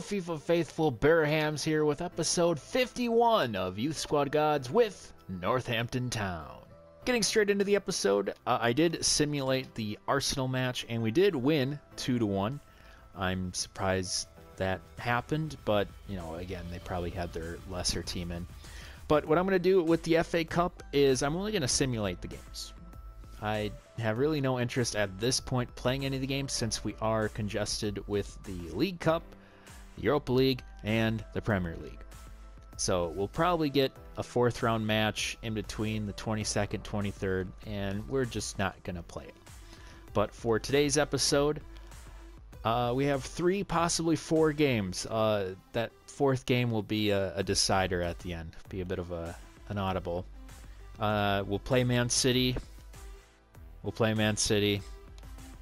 FIFA faithful, Bearhamms here with episode 51 of Youth Squad Gods with Northampton Town. Getting straight into the episode, I did simulate the Arsenal match and we did win 2-1. I'm surprised that happened, but you know, again, they probably had their lesser team in. But what I'm going to do with the FA Cup is I'm only going to simulate the games. I have really no interest at this point playing any of the games since we are congested with the League Cup, the Europa League, and the Premier League. So we'll probably get a fourth round match in between the 22nd, 23rd, and we're just not going to play it. But for today's episode, we have 3, possibly 4 games. That fourth game will be a decider at the end, be a bit of an audible. We'll play Man City, we'll play Man City,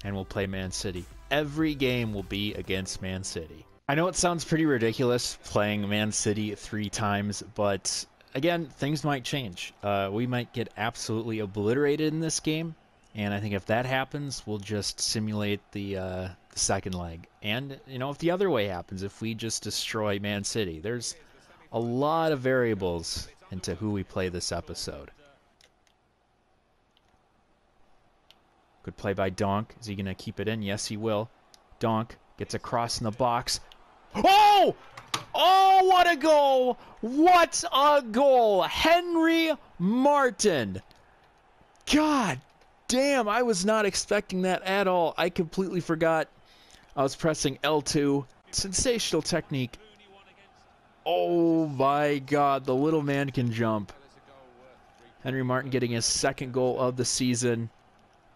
and we'll play Man City. Every game will be against Man City. I know it sounds pretty ridiculous playing Man City 3 times, but again, things might change. We might get absolutely obliterated in this game, and I think if that happens, we'll just simulate the second leg. And, you know, if the other way happens, if we just destroy Man City, there's a lot of variables into who we play this episode. Good play by Donk. Is he going to keep it in? Yes, he will. Donk gets across in the box. Oh! Oh, what a goal! What a goal! Henry Martin. God damn, I was not expecting that at all. I completely forgot I was pressing L2. Sensational technique. Oh my God, the little man can jump. Henry Martin getting his 2nd goal of the season.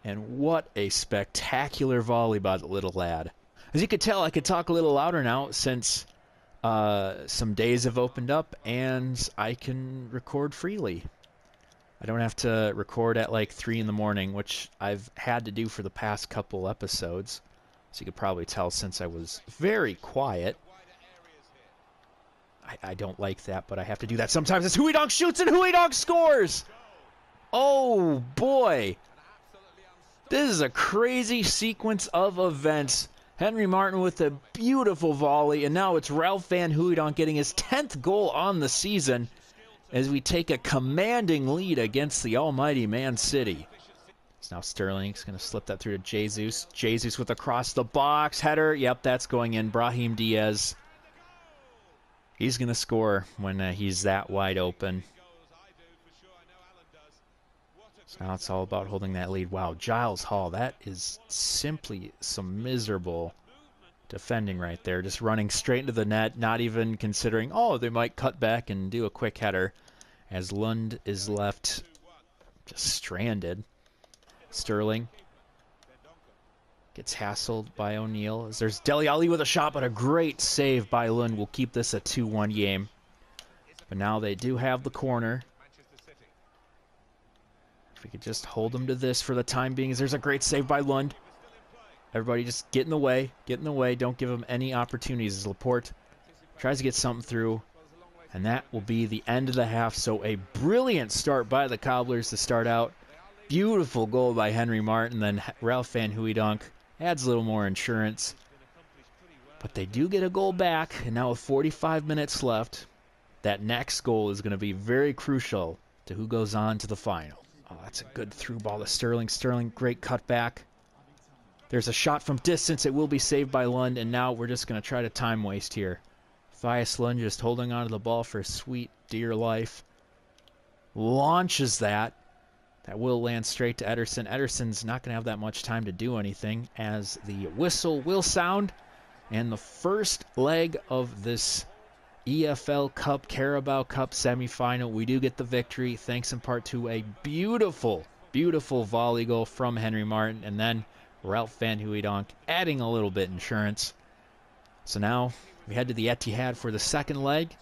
And what a spectacular volley by the little lad. As you could tell, I could talk a little louder now since some days have opened up and I can record freely. I don't have to record at like 3 in the morning, which I've had to do for the past couple episodes. So you could probably tell since I was very quiet. I don't like that, but I have to do that sometimes. As Huidonk shoots and Huidonk scores! Oh boy! This is a crazy sequence of events. Henry Martin with a beautiful volley, and now it's Ralph van Hooijdonk getting his 10th goal on the season as we take a commanding lead against the almighty Man City. So now Sterling's going to slip that through to Jesus. Jesus with across the box header. Yep, that's going in. Brahim Diaz. He's going to score when he's that wide open. So now it's all about holding that lead. Wow, Giles Hall, that is simply some miserable defending right there. Just running straight into the net, not even considering, oh, they might cut back and do a quick header. As Lund is left just stranded. Sterling gets hassled by O'Neill. As there's Dele Alli with a shot, but a great save by Lund will keep this a 2-1 game. But now they do have the corner. If we could just hold them to this for the time being, as there's a great save by Lund. Everybody just get in the way, don't give them any opportunities as Laporte tries to get something through. And that will be the end of the half, so a brilliant start by the Cobblers to start out. Beautiful goal by Henry Martin, then Ralph van Hooijdonk adds a little more insurance. But they do get a goal back, and now with 45 minutes left, that next goal is going to be very crucial to who goes on to the final. Oh, that's a good through ball to Sterling. Sterling, great cutback. There's a shot from distance. It will be saved by Lund, and now we're just going to try to time waste here. Thias Lund just holding on to the ball for sweet, dear life. Launches that. That will land straight to Ederson. Ederson's not going to have that much time to do anything as the whistle will sound. And the first leg of this EFL Cup, Carabao Cup semifinal, we do get the victory thanks in part to a beautiful, beautiful volley goal from Henry Martin, and then Ralph van Hooijdonk adding a little bit insurance. So now We head to the Etihad for the second leg.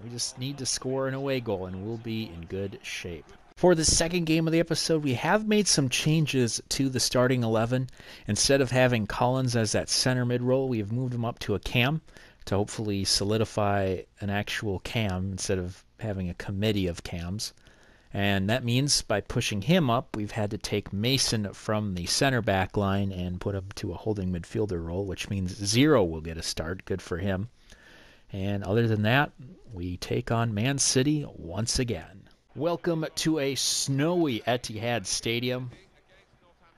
We just need to score an away goal, and we'll be in good shape. For the second game of the episode, we have made some changes to the starting 11. Instead of having Collins as that center mid role, we have moved him up to a cam to hopefully solidify an actual cam instead of having a committee of cams. And that means by pushing him up, we've had to take Mason from the center back line and put him to a holding midfielder role, which means Zero will get a start. Good for him. And other than that, we take on Man City once again. Welcome to a snowy Etihad Stadium.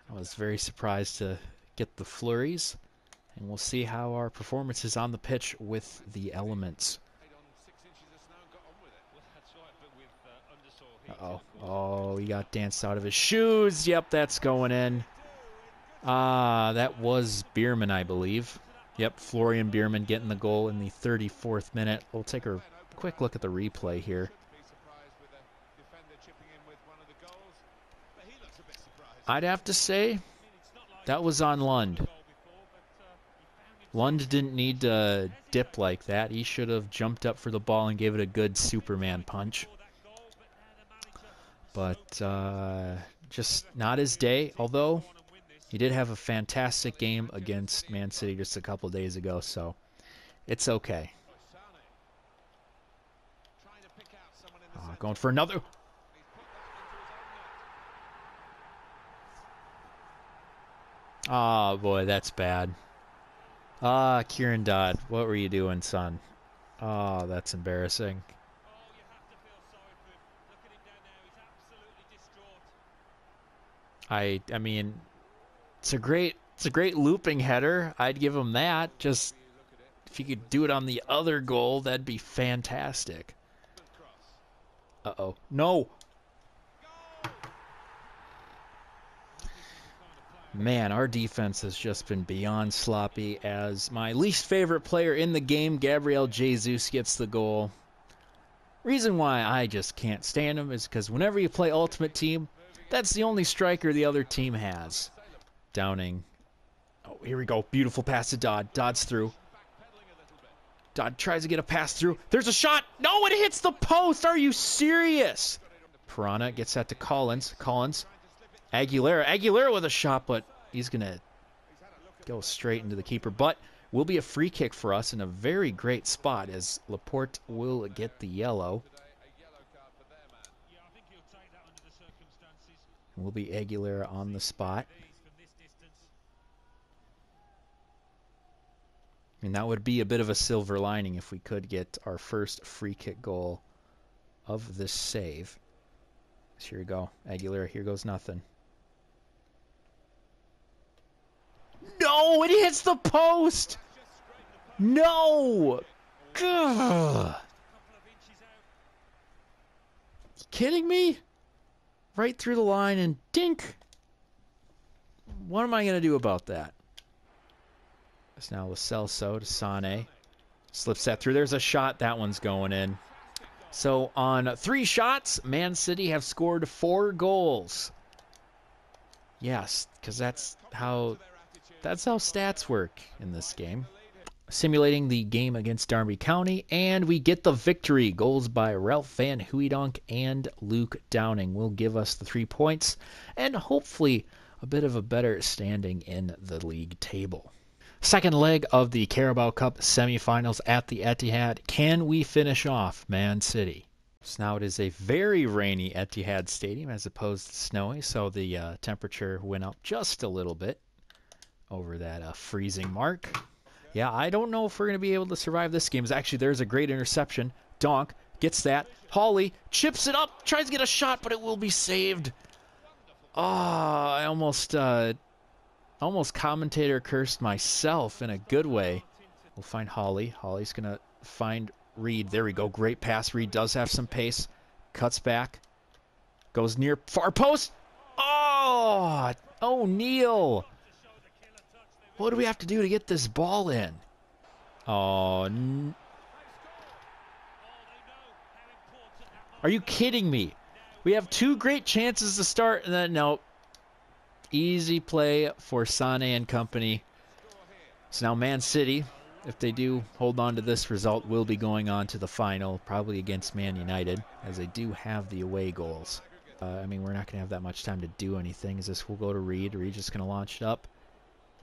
I was very surprised to get the flurries, and we'll see how our performance is on the pitch with the elements. Uh-oh. Oh, he got danced out of his shoes. Yep, that's going in. That was Bierman, I believe. Yep, Florian Bierman getting the goal in the 34th minute. We'll take a quick look at the replay here. I'd have to say that was on Lund. Lund didn't need to dip like that. He should have jumped up for the ball and gave it a good Superman punch. But just not his day, although he did have a fantastic game against Man City just a couple days ago, so it's okay. Going for another. Oh, boy, that's bad. Kieran Dodd, what were you doing, son? Oh, that's embarrassing. I mean, it's a great looping header. I'd give him that. Just if you could do it on the other goal, that'd be fantastic. Uh-oh. No. Man, our defense has just been beyond sloppy as my least favorite player in the game, Gabriel Jesus, gets the goal. Reason why I just can't stand him is because whenever you play Ultimate Team, that's the only striker the other team has. Downing. Oh, here we go. Beautiful pass to Dodd. Dodd's through. Dodd tries to get a pass through. There's a shot. No, it hits the post. Are you serious? Piranha gets that to Collins. Collins. Aguilera with a shot, but he's going to go straight into the keeper. But will be a free kick for us in a very great spot as Laporte will get the yellow. Will be Aguilera on the spot. And that would be a bit of a silver lining if we could get our first free kick goal of this save. So here we go. Aguilera, here goes nothing. No, it hits the post! No! Ugh. You kidding me? Right through the line and dink. What am I going to do about that? It's now Lo Celso to Sané. Slips that through. There's a shot. That one's going in. So on 3 shots, Man City have scored 4 goals. Yes, because that's how stats work in this game. Simulating the game against Derby County, and we get the victory. Goals by Ralph Van Hooijdonk and Luke Downing will give us the 3 points and hopefully a bit of a better standing in the league table. Second leg of the Carabao Cup semifinals at the Etihad. Can we finish off Man City? So now it is a very rainy Etihad Stadium as opposed to snowy, so the temperature went up just a little bit over that freezing mark. Yeah, I don't know if we're going to be able to survive this game. Actually, there's a great interception. Donk gets that. Hawley chips it up, tries to get a shot, but it will be saved. Oh, I almost commentator cursed myself in a good way. We'll find Hawley. Hawley's going to find Reed. There we go. Great pass. Reed does have some pace. Cuts back. Goes near far post. Oh, O'Neal. What do we have to do to get this ball in? Oh, are you kidding me? We have 2 great chances to start, and then no. Easy play for Sané and company. So now Man City if they do hold on to this result, we'll be going on to the final, probably against Man United, as they do have the away goals. I mean, we're not going to have that much time to do anything, as this will go to Reed. Reed's just going to launch it up.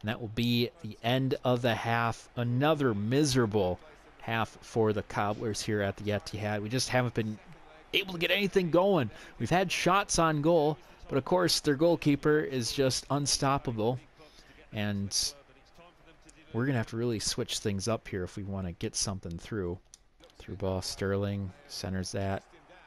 And that will be the end of the half. Another miserable half for the Cobblers here at the Etihad. We just haven't been able to get anything going. We've had shots on goal, but of course their goalkeeper is just unstoppable. And we're going to have to really switch things up here if we want to get something through. Through ball, Sterling centers that.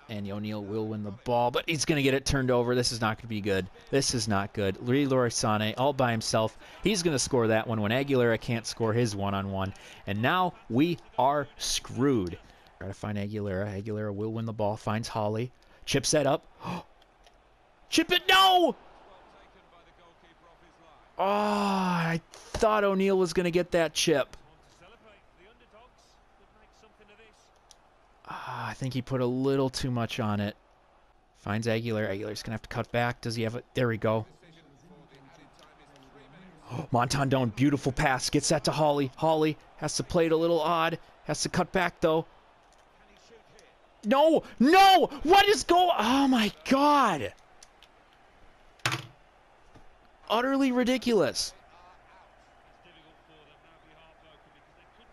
And O'Neal will win the ball, but he's going to get it turned over. This is not going to be good. This is not good. Leroy Sané all by himself. He's going to score that one when Aguilera can't score his one-on-one. And now we are screwed. Try to find Aguilera. Aguilera will win the ball. Finds Holly. Chips that up. Chip it. No! Oh, I thought O'Neal was going to get that chip. I think he put a little too much on it. Finds Aguilera. Aguilera's going to have to cut back. Does he have it? There we go. Oh, Montandon, beautiful pass. Gets that to Holly. Holly has to play it a little odd. Has to cut back, though. No! No! What is going... Oh, my God! Utterly ridiculous.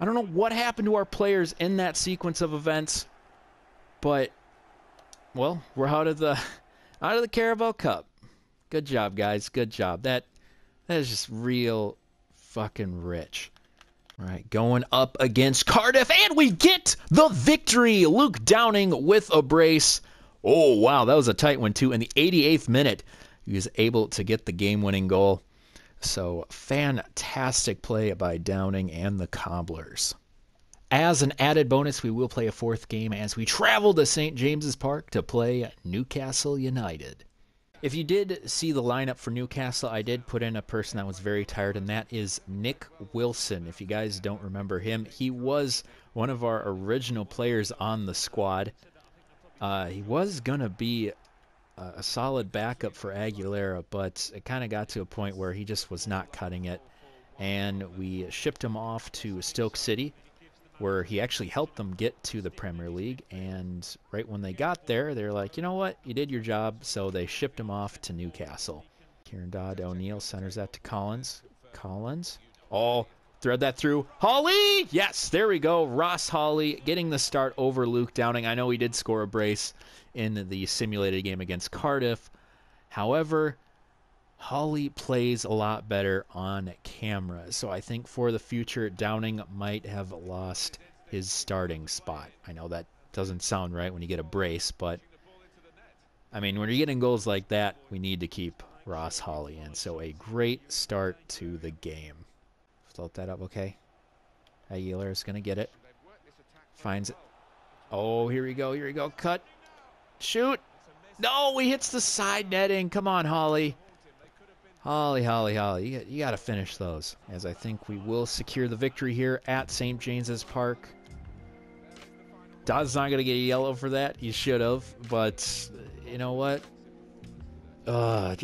I don't know what happened to our players in that sequence of events, but, well, we're out of the Carabao Cup. Good job, guys. Good job. That is just real fucking rich. All right, going up against Cardiff, and we get the victory. Luke Downing with a brace. Oh, wow, that was a tight one, too. In the 88th minute, he was able to get the game-winning goal. So, fantastic play by Downing and the Cobblers. As an added bonus, we will play a fourth game as we travel to St. James's Park to play Newcastle United. If you did see the lineup for Newcastle, I did put in a person that was very tired, and that is Nick Wilson. If you guys don't remember him, he was one of our original players on the squad. He was going to be a solid backup for Aguilera, but it kind of got to a point where he just was not cutting it, and we shipped him off to Stoke City, where he actually helped them get to the Premier League. And right when they got there, they're like, you know what, you did your job, so they shipped him off to Newcastle. Kieran Dodd O'Neal centers that to Collins. Collins, oh, thread that through. Hawley, yes, there we go. Ross Hawley getting the start over Luke Downing. I know he did score a brace in the simulated game against Cardiff. However, Hawley plays a lot better on camera. So I think for the future, Downing might have lost his starting spot. I know that doesn't sound right when you get a brace, but I mean, when you're getting goals like that, we need to keep Ross Hawley in. So a great start to the game. Float that up, okay. Aguilera's going to get it. Finds it. Oh, here we go, here we go. Cut. Shoot. No, he hits the side netting. Come on, Hawley. Holly. You got to finish those, as I think we will secure the victory here at St. James's Park. Dodd's not going to get a yellow for that. He should have, but you know what? I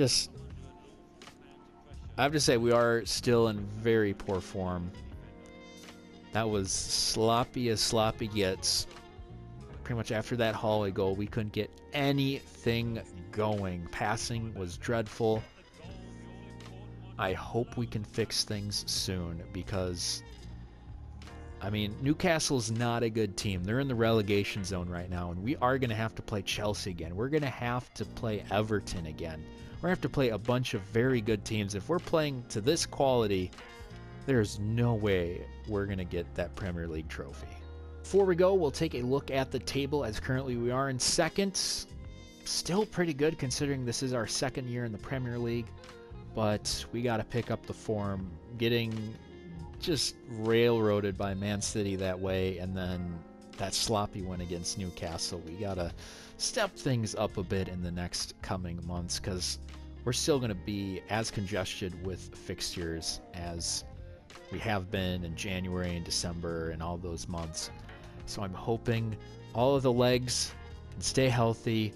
have to say we are still in very poor form. That was sloppy as sloppy gets. Pretty much after that Hawley goal, we couldn't get anything going. Passing was dreadful. I hope we can fix things soon, because, I mean, Newcastle's not a good team. They're in the relegation zone right now, and we are going to have to play Chelsea again. We're going to have to play Everton again. We're going to have to play a bunch of very good teams. If we're playing to this quality, there's no way we're going to get that Premier League trophy. Before we go, we'll take a look at the table, as currently we are in second. Still pretty good considering this is our second year in the Premier League, but we got to pick up the form. Getting just railroaded by Man City that way, and then that sloppy win against Newcastle. We got to step things up a bit in the next coming months, because we're still going to be as congested with fixtures as we have been in January and December and all those months. So I'm hoping all of the legs can stay healthy,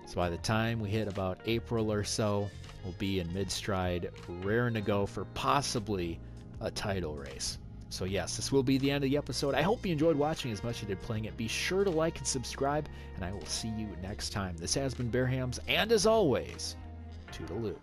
so by the time we hit about April or so, we'll be in mid-stride, raring to go for possibly a title race. So yes, this will be the end of the episode. I hope you enjoyed watching as much as you did playing it. Be sure to like and subscribe, and I will see you next time. This has been Bearhamms, and as always, toodaloo.